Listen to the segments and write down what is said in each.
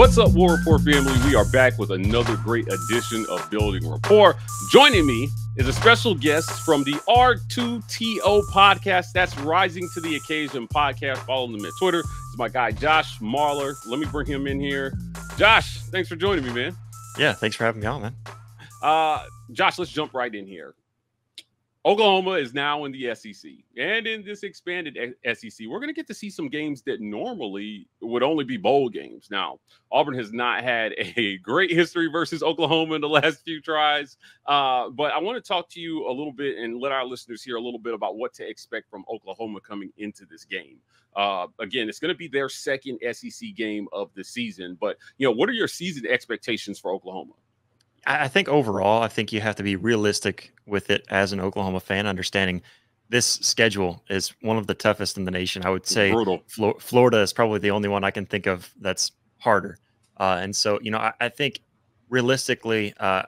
What's up, War Rapport family? We are back with another great edition of Building Rapport. Joining me is a special guest from the R2TO podcast. That's Rising to the Occasion podcast. Follow them at Twitter. It's my guy, Josh Marler. Let me bring him in here. Josh, thanks for joining me, man. Yeah, thanks for having me on, man. Josh, let's jump right in here. Oklahoma is now in the SEC, and in this expanded SEC, we're going to get to see some games that normally would only be bowl games. Now, Auburn has not had a great history versus Oklahoma in the last few tries, but I want to talk to you a little bit and let our listeners hear a little bit about what to expect from Oklahoma coming into this game. Again, it's going to be their second SEC game of the season, but, what are your season expectations for Oklahoma? I think overall, I think you have to be realistic with it as an Oklahoma fan, understanding this schedule is one of the toughest in the nation. I would say Brutal. Florida is probably the only one I can think of that's harder. And so, I think realistically, I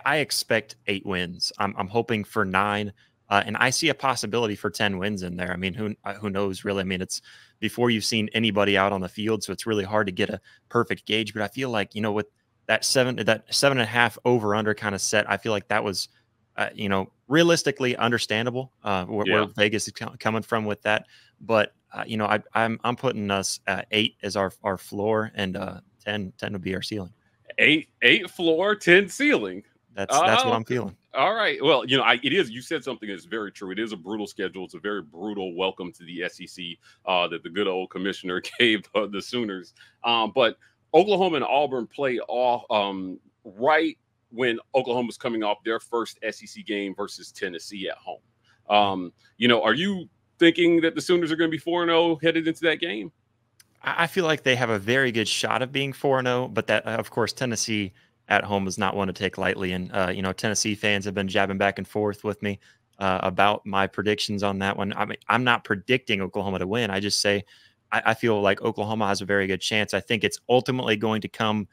expect 8 wins. I'm hoping for 9, and I see a possibility for 10 wins in there. I mean, who knows really? I mean, it's before you've seen anybody out on the field, so it's really hard to get a perfect gauge. But I feel like, with that 7.5 over under kind of set, I feel like that was, realistically understandable where Vegas is coming from with that. But I'm putting us at 8 as our floor, and 10 would be our ceiling. 8 floor, 10 ceiling. That's what I'm feeling. All right. Well, it is. You said something that's very true. It is a brutal schedule. It's a very brutal welcome to the SEC that the good old commissioner gave the Sooners. But Oklahoma and Auburn play off right when Oklahoma's coming off their first SEC game versus Tennessee at home. Are you thinking that the Sooners are going to be 4-0 headed into that game? I feel like they have a very good shot of being 4-0, but that, of course, Tennessee at home is not one to take lightly. And, Tennessee fans have been jabbing back and forth with me about my predictions on that one. I mean, I'm not predicting Oklahoma to win. I just say I feel like Oklahoma has a very good chance. I think it's ultimately going to come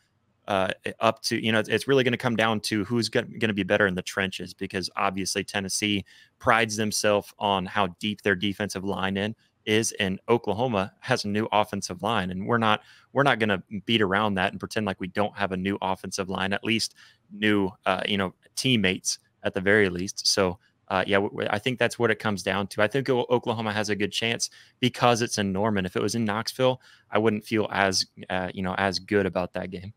up to, it's really going to come down to who's going to be better in the trenches, because obviously Tennessee prides themselves on how deep their defensive line is, and Oklahoma has a new offensive line, and we're not going to beat around that and pretend like we don't have a new offensive line, at least new teammates at the very least. So I think that's what it comes down to. I think Oklahoma has a good chance because it's in Norman. If it was in Knoxville, I wouldn't feel as good about that game.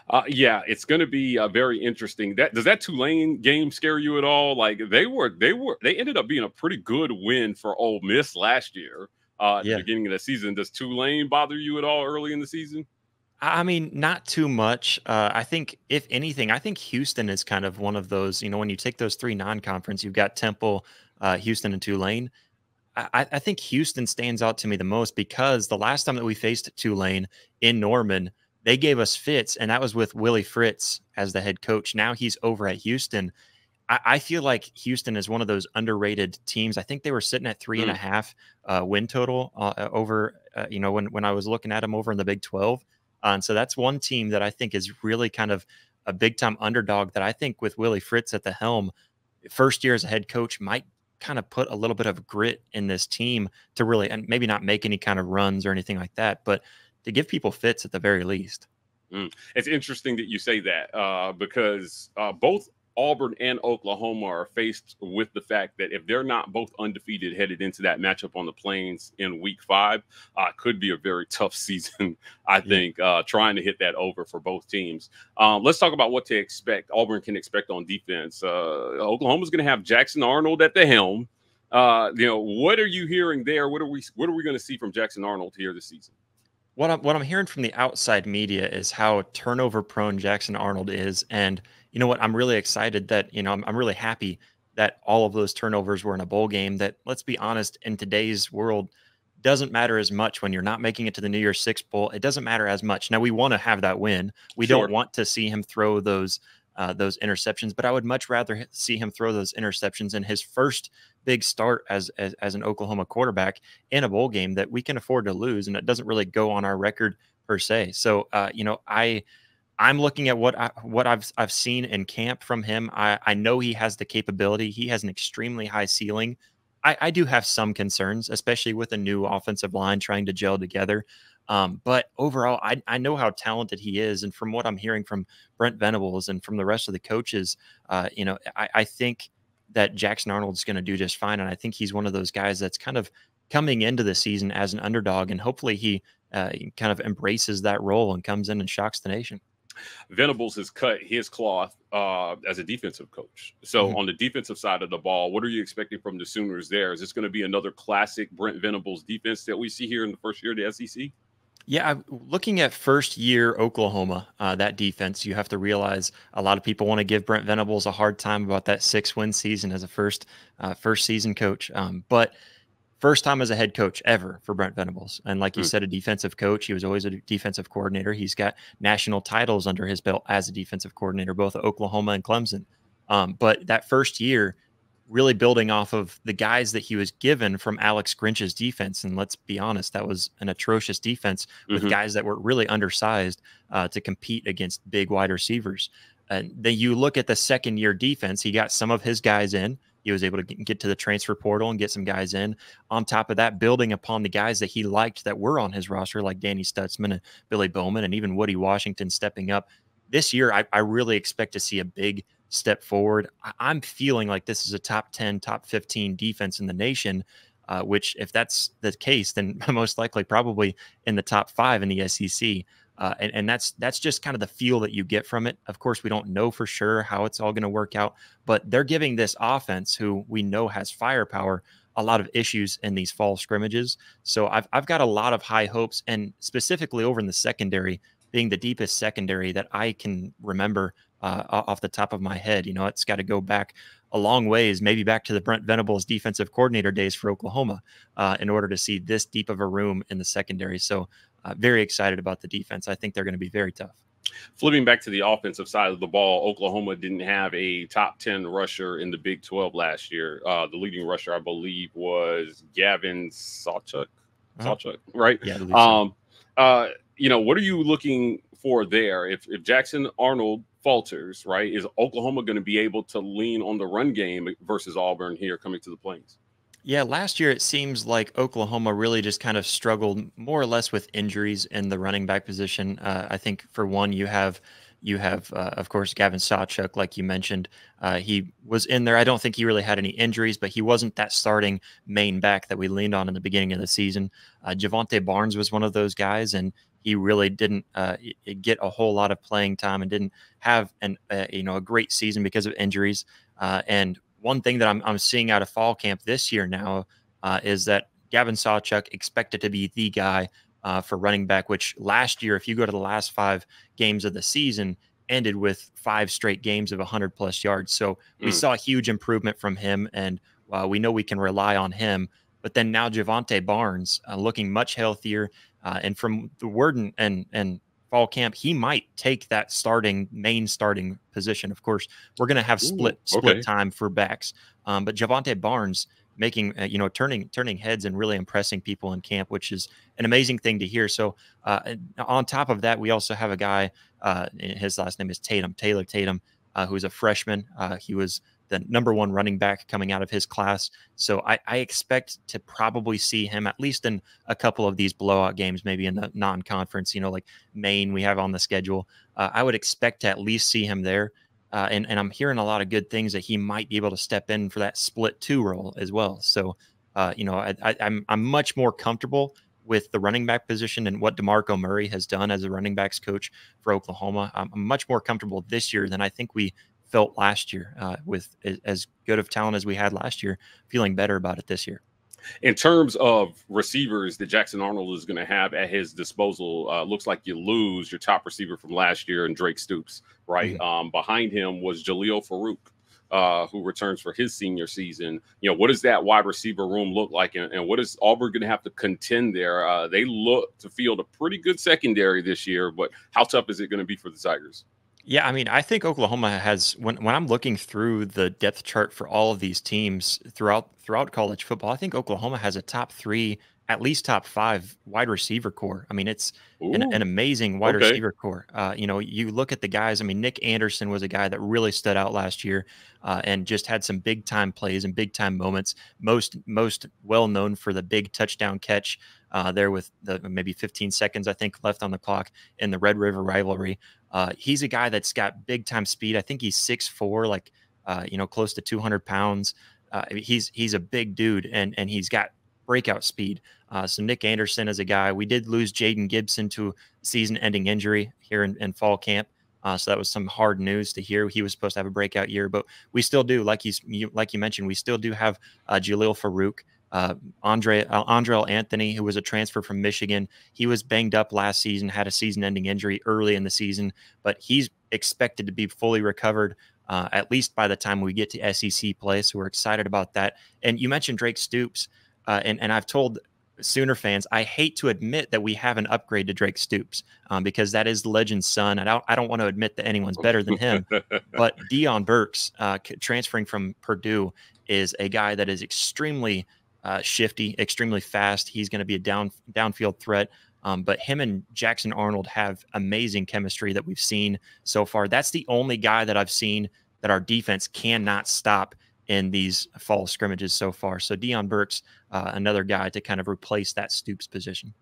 It's going to be very interesting. Does that Tulane game scare you at all? Like they ended up being a pretty good win for Ole Miss last year at the beginning of the season. Does Tulane bother you at all early in the season? I mean, not too much. I think, if anything, I think Houston is kind of one of those, when you take those 3 non-conference, you've got Temple, Houston, and Tulane. I think Houston stands out to me the most because the last time that we faced Tulane in Norman, they gave us fits, and that was with Willie Fritz as the head coach. Now he's over at Houston. I feel like Houston is one of those underrated teams. I think they were sitting at 3.5 win total over, when I was looking at them over in the Big 12. And so that's one team that I think is really kind of a big-time underdog that I think with Willie Fritz at the helm, first year as a head coach, might kind of put a little bit of grit in this team to really, and maybe not make any kind of runs or anything like that, but to give people fits at the very least. It's interesting that you say that because both Auburn and Oklahoma are faced with the fact that if they're not both undefeated headed into that matchup on the Plains in week 5, could be a very tough season, I think, trying to hit that over for both teams. Let's talk about what to expect. Auburn can expect on defense. Oklahoma's going to have Jackson Arnold at the helm. What are you hearing there? What are we going to see from Jackson Arnold here this season? What I'm hearing from the outside media is how turnover prone Jackson Arnold is. And you know what? I'm really excited that, I'm really happy that all of those turnovers were in a bowl game that, let's be honest, in today's world doesn't matter as much when you're not making it to the New Year's Six Bowl. It doesn't matter as much. Now we want to have that win. We don't want to see him throw those interceptions, but I would much rather see him throw those interceptions in his first big start as an Oklahoma quarterback in a bowl game that we can afford to lose, and it doesn't really go on our record per se. So, I'm looking at what I've seen in camp from him. I know he has the capability. He has an extremely high ceiling. I do have some concerns, especially with a new offensive line trying to gel together. But overall, I know how talented he is. And from what I'm hearing from Brent Venables and from the rest of the coaches, I think that Jackson Arnold's going to do just fine. And I think he's one of those guys that's kind of coming into the season as an underdog. And hopefully he kind of embraces that role and comes in and shocks the nation. Venables has cut his cloth as a defensive coach. So on the defensive side of the ball, what are you expecting from the Sooners there? Is this going to be another classic Brent Venables defense that we see here in the first year of the SEC? Yeah, looking at first year Oklahoma, that defense, you have to realize a lot of people want to give Brent Venables a hard time about that 6-win season as a first season coach. But first time as a head coach ever for Brent Venables. And like you said, a defensive coach. He was always a defensive coordinator. He's got national titles under his belt as a defensive coordinator, both at Oklahoma and Clemson. But that first year, really building off of the guys that he was given from Alex Grinch's defense. And let's be honest, that was an atrocious defense with guys that were really undersized to compete against big wide receivers. And then you look at the second year defense, he got some of his guys in. He was able to get to the transfer portal and get some guys in. On top of that, building upon the guys that he liked that were on his roster, like Danny Stutzman and Billy Bowman and even Woody Washington stepping up. This year, I really expect to see a big step forward. I'm feeling like this is a top 10, top 15 defense in the nation, which if that's the case, then most likely probably in the top 5 in the SEC. And that's just kind of the feel that you get from it. Of course, we don't know for sure how it's all going to work out, but they're giving this offense, who we know has firepower, a lot of issues in these fall scrimmages. So I've got a lot of high hopes, and specifically over in the secondary, being the deepest secondary that I can remember off the top of my head. It's got to go back a long ways, maybe back to the Brent Venables defensive coordinator days for Oklahoma, in order to see this deep of a room in the secondary. So very excited about the defense. I think they're going to be very tough. Flipping back to the offensive side of the ball, Oklahoma didn't have a top 10 rusher in the Big 12 last year. The leading rusher, I believe, was Gavin Sawchuk. Sawchuk, right? Yeah, I so. What are you looking for there? If Jackson Arnold falters, right, is Oklahoma going to be able to lean on the run game versus Auburn here coming to the Plains? Yeah, last year it seems like Oklahoma really just kind of struggled more or less with injuries in the running back position. I think for one, you have of course Gavin Sawchuk, like you mentioned. He was in there. I don't think he really had any injuries, but he wasn't that starting main back that we leaned on in the beginning of the season. Javonte Barnes was one of those guys, and he really didn't get a whole lot of playing time and didn't have a great season because of injuries. And one thing that I'm seeing out of fall camp this year now is that Gavin Sawchuk expected to be the guy for running back, which last year, if you go to the last 5 games of the season, ended with 5 straight games of 100+ yards. So we saw a huge improvement from him, and we know we can rely on him. But then now Javonte Barnes looking much healthier, and from the word and fall camp, he might take that main starting position. Of course, we're going to have split time for backs, but Javonte Barnes making turning heads and really impressing people in camp, which is an amazing thing to hear. So on top of that, we also have a guy, his last name is Taylor Tatum, who's a freshman. He was the #1 running back coming out of his class. So I expect to probably see him at least in a couple of these blowout games, maybe in the non-conference, like Maine we have on the schedule. I would expect to at least see him there. And I'm hearing a lot of good things that he might be able to step in for that split 2 role as well. So, I'm much more comfortable with the running back position and what DeMarco Murray has done as a running backs coach for Oklahoma. I'm much more comfortable this year than I think we felt last year, with as good of talent as we had last year, feeling better about it this year. In terms of receivers that Jackson Arnold is going to have at his disposal, looks like you lose your top receiver from last year and Drake Stoops, right? Behind him was Jaleel Farouk, who returns for his senior season. What does that wide receiver room look like, and what is Auburn going to have to contend there? They look to field a pretty good secondary this year, but how tough is it going to be for the Tigers? Yeah, I mean, I think Oklahoma has, when I'm looking through the depth chart for all of these teams throughout college football, I think Oklahoma has a top 3 at least top 5 wide receiver core. I mean, it's an Ooh, amazing wide okay. receiver core. You know, you look at the guys. I mean, Nick Anderson was a guy that really stood out last year, and just had some big time plays and big time moments. Most well known for the big touchdown catch there with the maybe 15 seconds I think left on the clock in the Red River rivalry. He's a guy that's got big time speed. I think he's 6'4", like you know, close to 200 pounds. He's a big dude, and he's got breakout speed. So Nick Anderson is a guy. We did lose Jaden Gibson to season-ending injury here in fall camp. So that was some hard news to hear. He was supposed to have a breakout year, but we still do, like you mentioned, we still do have Jaleel Farouk, Andrel Anthony, who was a transfer from Michigan. He was banged up last season, had a season-ending injury early in the season, but he's expected to be fully recovered at least by the time we get to SEC play. So we're excited about that. And you mentioned Drake Stoops, and I've told Sooner fans, I hate to admit that we have an upgrade to Drake Stoops because that is the legend's son. And I don't want to admit that anyone's better than him. But Deion Burks, transferring from Purdue, is a guy that is extremely shifty, extremely fast. He's going to be a downfield threat. But him and Jackson Arnold have amazing chemistry that we've seen so far. That's the only guy that I've seen that our defense cannot stop in these fall scrimmages so far. So Deion Burks, another guy to kind of replace that Stoops position.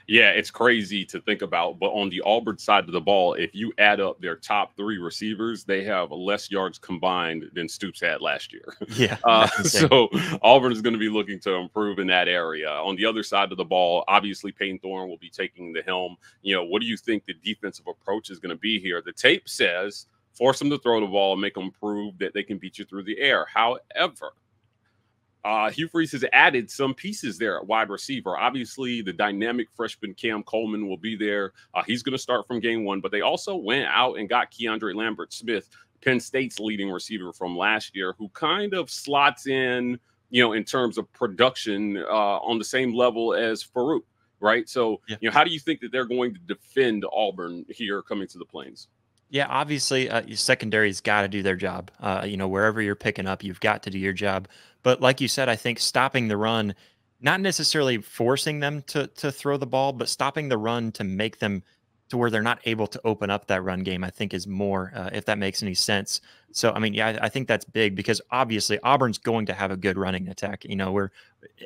Yeah, it's crazy to think about. But on the Auburn side of the ball, if you add up their top 3 receivers, they have less yards combined than Stoops had last year. Yeah, that's insane. So Auburn is going to be looking to improve in that area. On the other side of the ball, obviously Peyton Thorne will be taking the helm. You know, what do you think the defensive approach is going to be here? The tape says force them to throw the ball and make them prove that they can beat you through the air. However, Hugh Freeze has added some pieces there at wide receiver. Obviously, the dynamic freshman Cam Coleman will be there. He's going to start from game 1, but they also went out and got Keandre Lambert-Smith, Penn State's leading receiver from last year, who kind of slots in, you know, in terms of production on the same level as Farouk, right? So, Yeah. you know, how do you think that they're going to defend Auburn here coming to the Plains? Yeah, obviously, your secondary's got to do their job. You know, wherever you're picking up, you've got to do your job. But like you said, I think stopping the run, not necessarily forcing them to throw the ball, but stopping the run to make them to where they're not able to open up that run game, I think is more, if that makes any sense. So, I mean, yeah, I think that's big because obviously Auburn's going to have a good running attack. You know, we're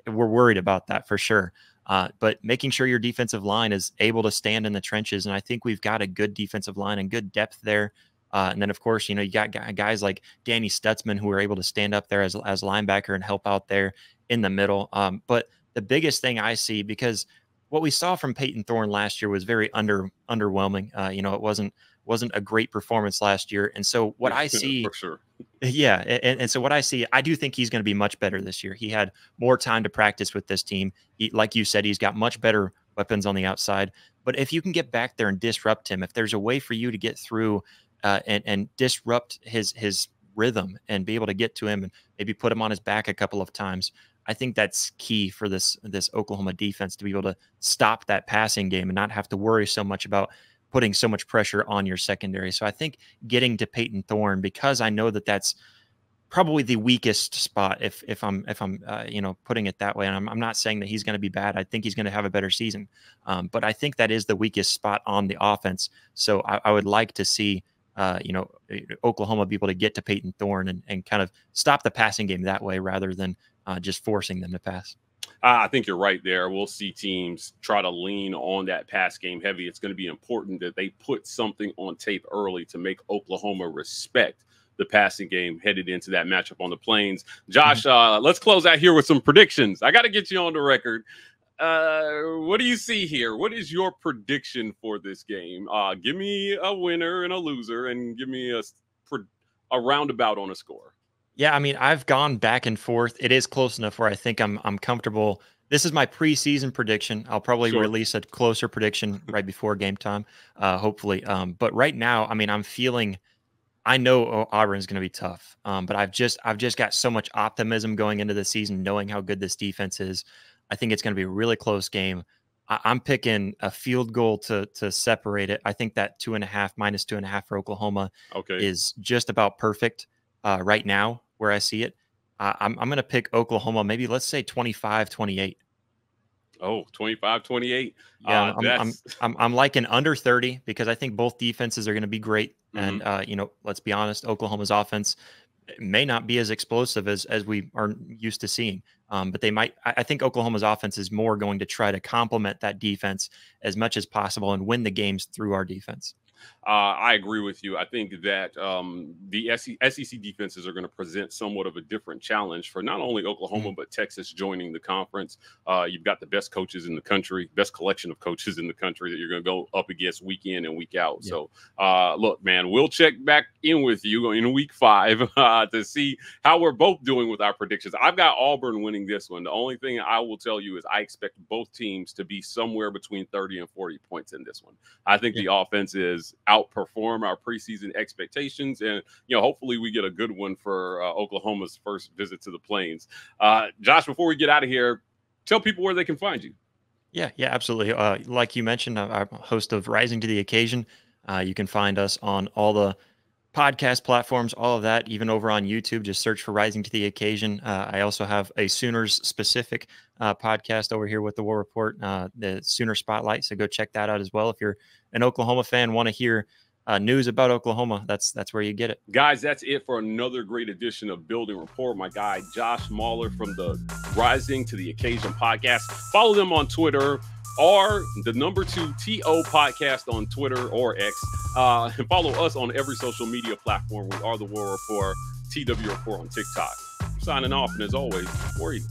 worried about that for sure. But making sure your defensive line is able to stand in the trenches. And I think we've got a good defensive line and good depth there. And then, of course, you know, you got guys like Danny Stutzman who are able to stand up there as linebacker and help out there in the middle. But the biggest thing I see, because what we saw from Peyton Thorne last year was very underwhelming. You know, it wasn't a great performance last year. And so what I see, For sure. yeah, and so what I see, I do think he's going to be much better this year. He had more time to practice with this team. Like you said, he's got much better weapons on the outside. But if you can get back there and disrupt him, if there's a way for you to get through and disrupt his rhythm and be able to get to him and maybe put him on his back a couple of times, I think that's key for this Oklahoma defense to be able to stop that passing game and not have to worry so much about putting so much pressure on your secondary. So I think getting to Peyton Thorne, because I know that that's probably the weakest spot if I'm you know, putting it that way. And I'm not saying that he's going to be bad. I think he's going to have a better season. But I think that is the weakest spot on the offense. So I would like to see you know, Oklahoma be able to get to Peyton Thorne and kind of stop the passing game that way rather than just forcing them to pass. I think you're right there. We'll see teams try to lean on that pass game heavy. It's going to be important that they put something on tape early to make Oklahoma respect the passing game headed into that matchup on the Plains. Josh, let's close out here with some predictions. I got to get you on the record. What do you see here? What is your prediction for this game? Give me a winner and a loser, and give me a roundabout on a score. Yeah, I mean, I've gone back and forth. It is close enough where I think I'm comfortable. This is my preseason prediction. I'll probably Sure. release a closer prediction right before game time, hopefully. But right now, I mean, I'm feeling. I know Auburn's going to be tough, but I've just got so much optimism going into the season, knowing how good this defense is. I think it's going to be a really close game. I'm picking a field goal to separate it. I think that 2.5 minus 2.5 for Oklahoma is just about perfect right now where I see it. I'm going to pick Oklahoma. Maybe let's say 25-28. Oh, 25-28. Yeah, That's I'm like an under 30 because I think both defenses are going to be great. mhm. And let's be honest, Oklahoma's offense may not be as explosive as we are used to seeing. But they might. I think Oklahoma's offense is more going to try to complement that defense as much as possible and win the games through our defense. I agree with you. I think that the SEC defenses are going to present somewhat of a different challenge for not only Oklahoma, Mhm. but Texas joining the conference. You've got the best coaches in the country, best collection of coaches in the country that you're going to go up against week in and week out. Yeah. So, look, man, we'll check back in with you in week 5 to see how we're both doing with our predictions. I've got Auburn winning this one. The only thing I will tell you is I expect both teams to be somewhere between 30 and 40 points in this one. I think Yeah. the offense is outperform our preseason expectations, and hopefully we get a good one for Oklahoma's first visit to the Plains. Josh, before we get out of here, tell people where they can find you. Yeah, absolutely. Like you mentioned, I'm a host of Rising to the Occasion. You can find us on all the podcast platforms, all of that, even over on YouTube. Just search for Rising to the Occasion. I also have a Sooners specific podcast over here with the War Report, the Sooner Spotlight. So go check that out as well. If you're an Oklahoma fan, want to hear news about Oklahoma, that's where you get it. Guys, that's it for another great edition of Building Rapport. My guy, Josh Mahler from the Rising to the Occasion podcast. Follow them on Twitter or the number 2 TO podcast on Twitter or X. And follow us on every social media platform. We are the War Report, TW Report on TikTok. I'm signing off. And as always, War Eagle.